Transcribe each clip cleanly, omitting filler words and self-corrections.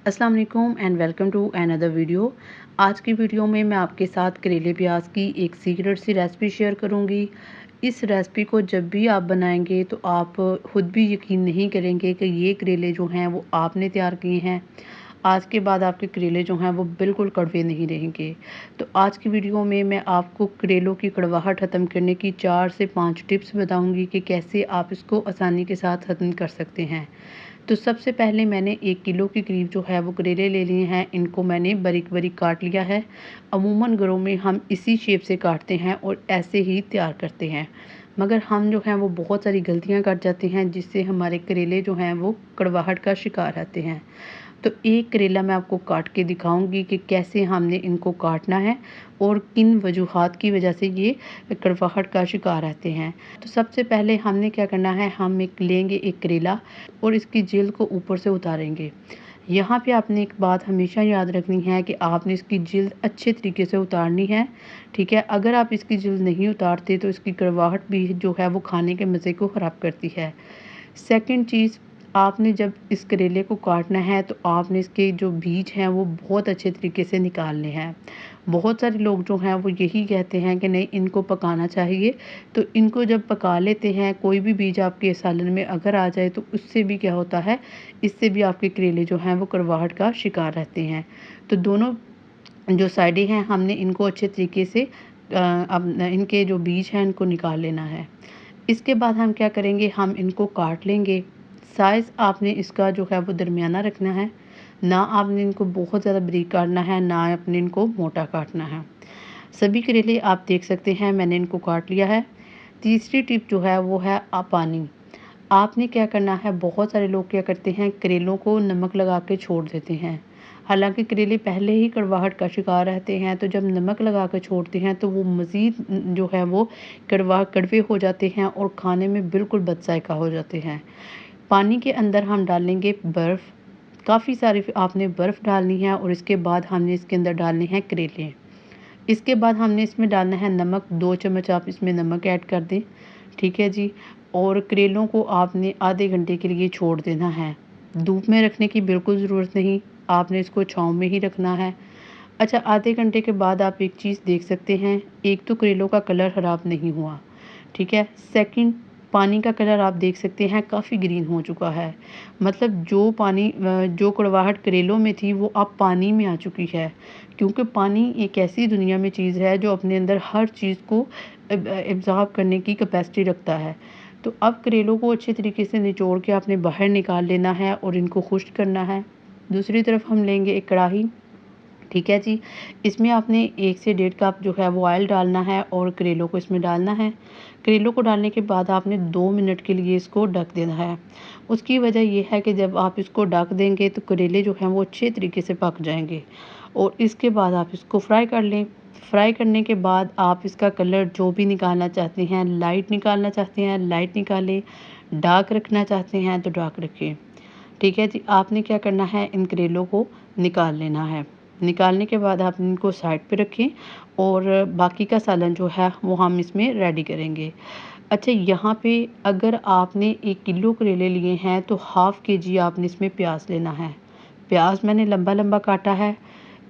अस्सलाम वालेकुम and welcome to another video. आज की वीडियो में मैं आपके साथ करेले प्याज की एक सीक्रेट सी रेसिपी शेयर करूंगी। इस रेसिपी को जब भी आप बनाएंगे तो आप खुद भी यकीन नहीं करेंगे कि ये करेले जो हैं वो आपने तैयार किए हैं। आज के बाद आपके करेले जो हैं वो बिल्कुल कड़वे नहीं रहेंगे। तो आज की वीडियो में मैं आपको करेलों की कड़वाहट ख़त्म करने की 4 से 5 टिप्स बताऊंगी कि कैसे आप इसको आसानी के साथ ख़त्म कर सकते हैं। तो सबसे पहले मैंने 1 किलो के करीब जो है वो करेले ले लिए हैं। इनको मैंने बारीक-बारीक काट लिया है। अमूमन घरों में हम इसी शेप से काटते हैं और ऐसे ही तैयार करते हैं। मगर हम जो हैं वो बहुत सारी गलतियाँ कर जाते हैं जिससे हमारे करेले जो हैं वो कड़वाहट का शिकार रहते हैं। तो एक करेला मैं आपको काट के दिखाऊंगी कि कैसे हमने इनको काटना है और किन वजूहात की वजह से ये कड़वाहट का शिकार रहते हैं। तो सबसे पहले हमने क्या करना है, हम लेंगे एक करेला और इसकी जिल्द को ऊपर से उतारेंगे। यहाँ पे आपने एक बात हमेशा याद रखनी है कि आपने इसकी जिल्द अच्छे तरीके से उतारनी है, ठीक है। अगर आप इसकी जिल्द नहीं उतारते तो इसकी कड़वाहट भी जो है वो खाने के मज़े को ख़राब करती है। सेकंड चीज़, आपने जब इस करेले को काटना है तो आपने इसके जो बीज हैं वो बहुत अच्छे तरीके से निकालने हैं। बहुत सारे लोग जो हैं वो यही कहते हैं कि नहीं, इनको पकाना चाहिए। तो इनको जब पका लेते हैं, कोई भी बीज आपके सालन में अगर आ जाए तो उससे भी क्या होता है, इससे भी आपके करेले जो हैं वो कड़वाहट का शिकार रहते हैं। तो दोनों जो साइडें हैं हमने इनको अच्छे तरीके से अब इनके जो बीज हैं इनको निकाल लेना है। इसके बाद हम क्या करेंगे, हम इनको काट लेंगे। साइज़ आपने इसका जो है वो दरमियाना रखना है। ना आपने इनको बहुत ज़्यादा बारीक काटना है, ना आपने इनको मोटा काटना है। सभी करेले आप देख सकते हैं मैंने इनको काट लिया है। तीसरी टिप जो है वो है पानी। आपने क्या करना है, बहुत सारे लोग क्या करते हैं, करेलों को नमक लगा के छोड़ देते हैं। हालांकि करेले पहले ही कड़वाहट का शिकार रहते हैं, तो जब नमक लगा कर छोड़ते हैं तो वो मज़ीद जो है वो कड़वे हो जाते हैं और खाने में बिल्कुल बदजायका हो जाते हैं। पानी के अंदर हम डालेंगे बर्फ़। काफ़ी सारी आपने बर्फ़ डालनी है और इसके बाद हमने इसके अंदर डालने हैं करेले। इसके बाद हमने इसमें डालना है नमक। 2 चम्मच आप इसमें नमक ऐड कर दें, ठीक है जी। और करेलों को आपने आधे घंटे के लिए छोड़ देना है। धूप में रखने की बिल्कुल ज़रूरत नहीं, आपने इसको छाँव में ही रखना है। अच्छा, आधे घंटे के बाद आप एक चीज़ देख सकते हैं, एक तो करेलों का कलर ख़राब नहीं हुआ, ठीक है। सेकंड, पानी का कलर आप देख सकते हैं काफ़ी ग्रीन हो चुका है। मतलब जो पानी जो कड़वाहट करेलों में थी वो अब पानी में आ चुकी है। क्योंकि पानी एक ऐसी दुनिया में चीज़ है जो अपने अंदर हर चीज़ को एब्ज़ॉर्ब करने की कैपेसिटी रखता है। तो अब करेलों को अच्छे तरीके से निचोड़ के आपने बाहर निकाल लेना है और इनको खुश्क करना है। दूसरी तरफ हम लेंगे एक कढ़ाई, ठीक है जी। इसमें आपने 1 से 1.5 कप जो है वो ऑयल डालना है और करेलों को इसमें डालना है। करेलों को डालने के बाद आपने 2 मिनट के लिए इसको ढक देना है। उसकी वजह ये है कि जब आप इसको ढक देंगे तो करेले जो हैं वो अच्छे तरीके से पक जाएँगे और इसके बाद आप इसको फ्राई कर लें। फ्राई करने के बाद आप इसका कलर जो भी निकालना चाहते हैं, लाइट निकालना चाहते हैं लाइट निकालें, डार्क रखना चाहते हैं तो डार्क रखें। ठीक है जी, आपने क्या करना है, इन करेलों को निकाल लेना है। निकालने के बाद आप इनको साइड पे रखें और बाकी का सालन जो है वो हम इसमें रेडी करेंगे। अच्छा, यहाँ पे अगर आपने 1 किलो करेले लिए हैं तो हाफ़ केजी आपने इसमें प्याज लेना है। प्याज मैंने लंबा-लंबा काटा है।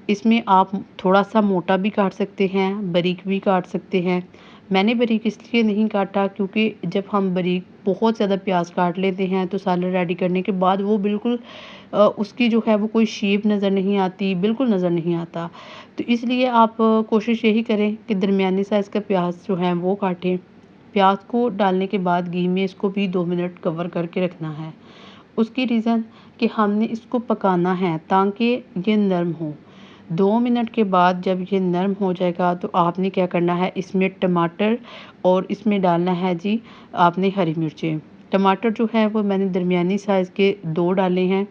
इसमें आप थोड़ा-सा मोटा भी काट सकते हैं, बारीक भी काट सकते हैं। मैंने बारीक इसलिए नहीं काटा क्योंकि जब हम बारीक बहुत ज़्यादा प्याज काट लेते हैं तो सालन रेडी करने के बाद वो बिल्कुल उसकी जो है वो कोई शेप नज़र नहीं आती, बिल्कुल नज़र नहीं आता। तो इसलिए आप कोशिश यही करें कि दरमियानी साइज़ का प्याज जो है वो काटें। प्याज को डालने के बाद घी में इसको भी 2 मिनट कवर करके रखना है। उसकी रीज़न कि हमने इसको पकाना है ताकि ये नरम हो। 2 मिनट के बाद जब ये नरम हो जाएगा तो आपने क्या करना है, इसमें टमाटर और इसमें डालना है जी आपने हरी मिर्चें। टमाटर जो है वो मैंने दरमियानी साइज़ के 2 डाले हैं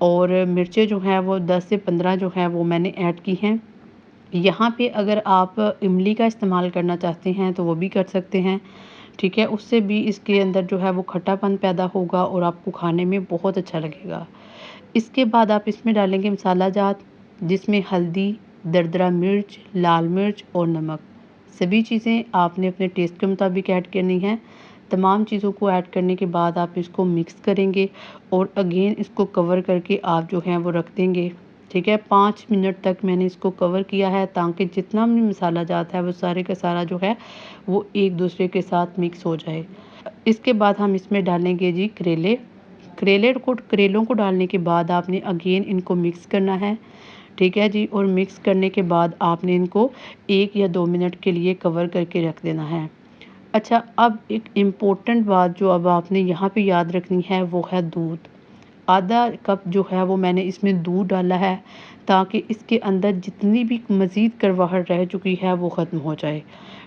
और मिर्चें जो हैं वो 10 से 15 जो हैं वो मैंने ऐड की हैं। यहाँ पे अगर आप इमली का इस्तेमाल करना चाहते हैं तो वो भी कर सकते हैं, ठीक है। उससे भी इसके अंदर जो है वो खट्टापन पैदा होगा और आपको खाने में बहुत अच्छा लगेगा। इसके बाद आप इसमें डालेंगे मसाला जात, जिसमें हल्दी, दरदरा मिर्च, लाल मिर्च और नमक। सभी चीज़ें आपने अपने टेस्ट के मुताबिक ऐड करनी है तमाम चीज़ों को ऐड करने के बाद आप इसको मिक्स करेंगे और अगेन इसको कवर करके आप जो है वो रख देंगे। ठीक है, 5 मिनट तक मैंने इसको कवर किया है ताकि जितना भी मसाला जाता है वो सारे का सारा जो है वो एक दूसरे के साथ मिक्स हो जाए। इसके बाद हम इसमें डालेंगे जी करेले। करेलों को डालने के बाद आपने अगेन इनको मिक्स करना है। ठीक है जी, और मिक्स करने के बाद आपने इनको 1 या 2 मिनट के लिए कवर करके रख देना है। अच्छा, अब एक इम्पोर्टेंट बात जो अब आपने यहाँ पे याद रखनी है वो है दूध। आधा कप जो है वो मैंने इसमें दूध डाला है ताकि इसके अंदर जितनी भी मज़ीद कड़वाहट रह चुकी है वो ख़त्म हो जाए।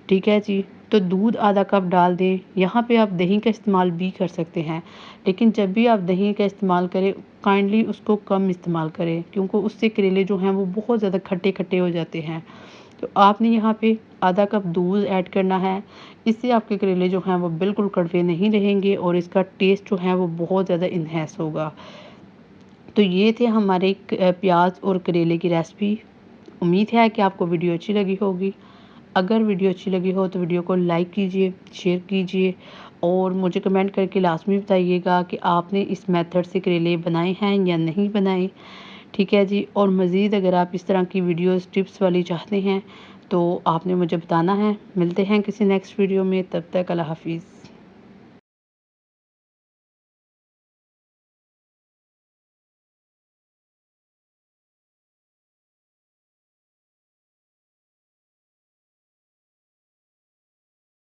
ठीक है जी, तो दूध आधा कप डाल दें। यहाँ पे आप दही का इस्तेमाल भी कर सकते हैं, लेकिन जब भी आप दही का इस्तेमाल करें काइंडली उसको कम इस्तेमाल करें, क्योंकि उससे करेले जो हैं वो बहुत ज़्यादा खट्टे खट्टे हो जाते हैं। तो आपने यहाँ पे आधा कप दूध ऐड करना है। इससे आपके करेले जो हैं वो बिल्कुल कड़वे नहीं रहेंगे और इसका टेस्ट जो है वो बहुत ज़्यादा इन्हेंस होगा। तो ये थे हमारे प्याज और करेले की रेसिपी। उम्मीद है कि आपको वीडियो अच्छी लगी होगी। अगर वीडियो अच्छी लगी हो तो वीडियो को लाइक कीजिए, शेयर कीजिए और मुझे कमेंट करके लाज़मी बताइएगा कि आपने इस मेथड से करेले बनाए हैं या नहीं बनाए। ठीक है जी, और मज़ीद अगर आप इस तरह की वीडियोस टिप्स वाली चाहते हैं तो आपने मुझे बताना है। मिलते हैं किसी नेक्स्ट वीडियो में, तब तक अल्लाह हाफ़िज़।